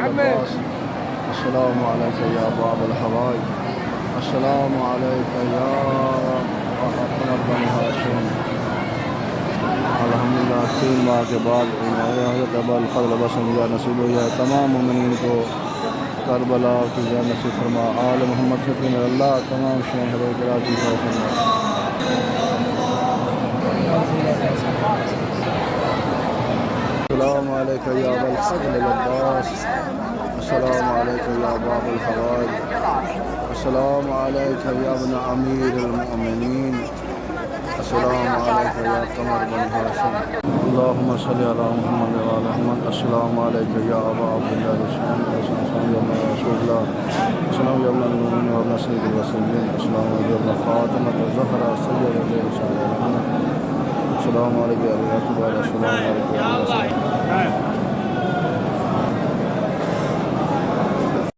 العباس. السلام عليك يا باب الحوائج. السلام عليك يا قمر بني هاشم. अल्हम्दुलिल्लाह 3 माह के बाद हज़रत अबुल फज़ल बसम या नसीब हुई है। तमाम मोमिनीन को करबला की या नसीब फरमा। आल मोहम्मद फ़िक्र में अल्लाह तमाम शहर कराची फरमा। अस्सलाम अलैका या अबुल फज़ल अब्बास। अस्सलाम अलैका या बाबुल हवाइज। अस्सलाम अलैका या इब्न अमीरुल मोमिनीन। अस्सलाम अलैका या कमर बनी हाशिम। अल्लाहुम्मा सल्लि अला मुहम्मद व अला मुहम्मद। अस्सलाम अलैका या अबा अब्दुल्लाह रसूल। अस्सलाम या रसूलल्लाह। अस्सलाम या इब्न मुमिन व इब्न सय्यिदिल वसीय्यिन। अस्सलाम या इब्न फातिमा ज़हरा सय्यदतुल निसाइल आलमीन। अस्सलाम अलैका या अबा अब्दुल्लाह। अस्सलाम अलैका या